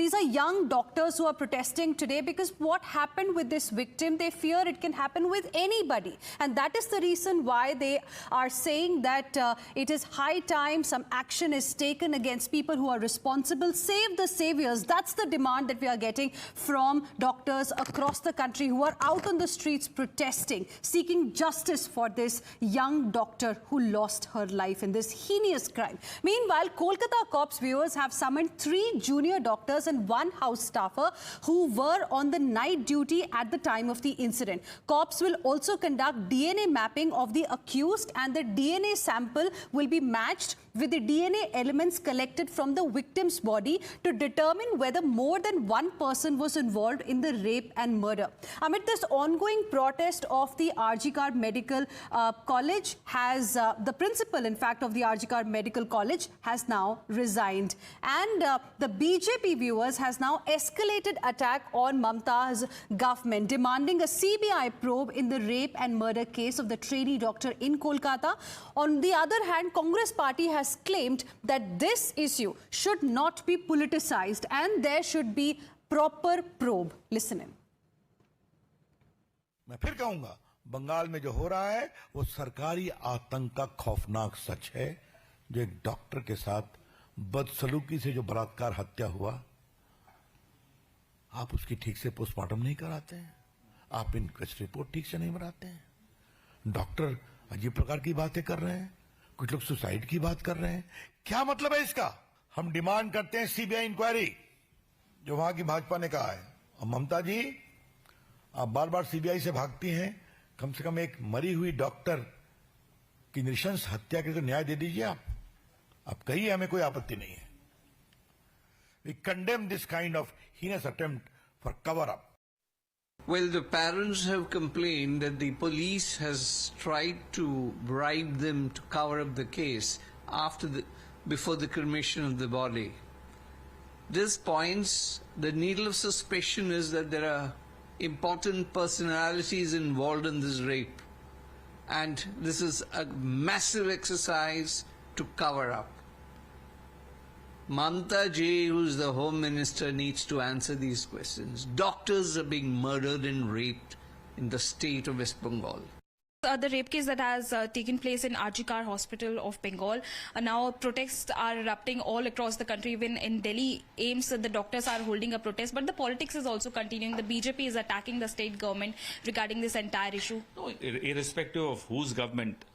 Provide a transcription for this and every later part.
These are young doctors who are protesting today because what happened with this victim, they fear it can happen with anybody. And that is the reason why they are saying that it is high time some action is taken against people who are responsible. Save the saviors. That's the demand that we are getting from doctors across the country who are out on the streets protesting, seeking justice for this young doctor who lost her life in this heinous crime. Meanwhile, Kolkata cops viewers have summoned 3 junior doctors and 1 house staffer who were on the night duty at the time of the incident. Cops will also conduct DNA mapping of the accused, and the DNA sample will be matched with the DNA elements collected from the victim's body to determine whether more than one person was involved in the rape and murder. Amid this ongoing protest of the RG Kar Medical College the principal, in fact, of the RG Kar Medical College has now resigned. And the BJP viewers has now escalated attack on Mamta's government, demanding a CBI probe in the rape and murder case of the trainee doctor in Kolkata. On the other hand, Congress party has claimed that this issue should not be politicized and there should be proper probe. Listen in. मैं फिर कहूंगा, बंगाल में जो हो रहा है वो सरकारी आतंक का खौफनाक सच है। जो एक डॉक्टर के साथ बदसलूकी से जो बलात्कार हत्या हुआ, आप उसकी ठीक से पोस्टमार्टम नहीं कराते हैं, आप इनक्वेस्ट रिपोर्ट ठीक से नहीं बनाते हैं। डॉक्टर अजीब प्रकार की बातें कर रहे हैं, कुछ लोग सुसाइड की बात कर रहे हैं। क्या मतलब है इसका? हम डिमांड करते हैं सीबीआई इंक्वायरी, जो वहां की भाजपा ने कहा है। और ममता जी, आप बार बार सीबीआई से भागती हैं, कम से कम एक मरी हुई डॉक्टर की नृशंस हत्या के तो न्याय दे दीजिए। आप कहिए, हमें कोई आपत्ति नहीं है। We condemn this kind of heinous attempt for cover-up. Well, the parents have complained that the police has tried to bribe them to cover up the case before the cremation of the body. This points, the needle of suspicion is that there are important personalities involved in this rape, and this is a massive exercise to cover up. Mamta Ji, who's the Home Minister, needs to answer these questions. Doctors are being murdered and raped in the state of West Bengal. The rape case that has taken place in RG Kar Hospital of Bengal. Now protests are erupting all across the country. Even in Delhi, AIIMS, the doctors are holding a protest. But the politics is also continuing. The BJP is attacking the state government regarding this entire issue. No, irrespective of whose government,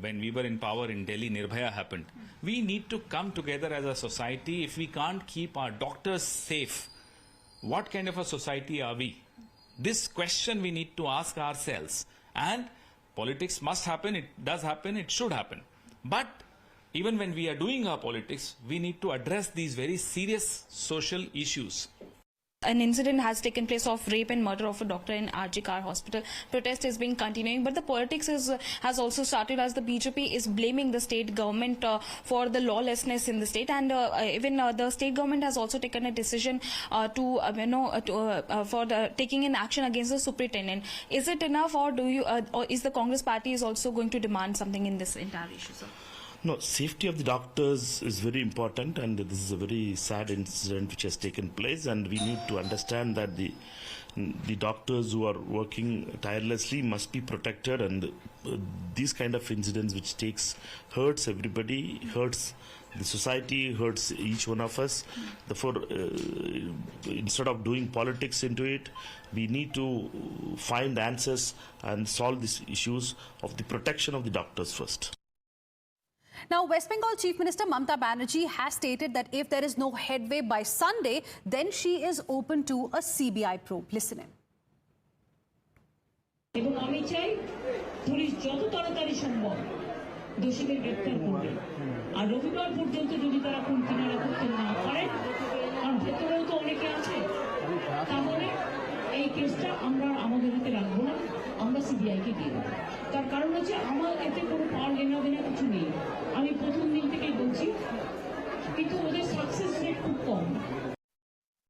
when we were in power in Delhi, Nirbhaya happened. We need to come together as a society. If we can't keep our doctors safe, what kind of a society are we? This question we need to ask ourselves. And politics must happen, it does happen, it should happen. But even when we are doing our politics, we need to address these very serious social issues. An incident has taken place of rape and murder of a doctor in RG Kar Hospital. Protest is being continuing, but the politics has also started as the BJP is blaming the state government for the lawlessness in the state, and even the state government has also taken a decision for taking an action against the superintendent. Is it enough, or or is the Congress party is also going to demand something in this entire issue, sir? No, safety of the doctors is very important, and this is a very sad incident which has taken place, and we need to understand that the doctors who are working tirelessly must be protected, and these kind of incidents which hurts everybody, hurts the society, hurts each one of us. Therefore, instead of doing politics into it, we need to find answers and solve these issues of the protection of the doctors first. Now, West Bengal Chief Minister Mamta Banerjee has stated that if there is no headway by Sunday, then she is open to a CBI probe. Listen in. এবং আমি চাই police যত তাড়াতাড়ি সম্ভব দোষীদের গ্রেফতার করবে। আর রবিবার পর্যন্ত যদি তারা কোন কিনারা করতে না পারে, কারণ ভেতরেও তো অনেকে আছে, তাহলে এই কেসটা আমরা আমাদের হাতে রাখবো না, আমরা সিবিআইকে দিয়ে দেবো। তার কারণ হচ্ছে আমার এতে কোনো পাওয়ার লেনা দেনা কিছু নেই। আমি প্রথম দিন থেকেই বলছি, কিন্তু ওদের সাকসেস রেট খুব কম।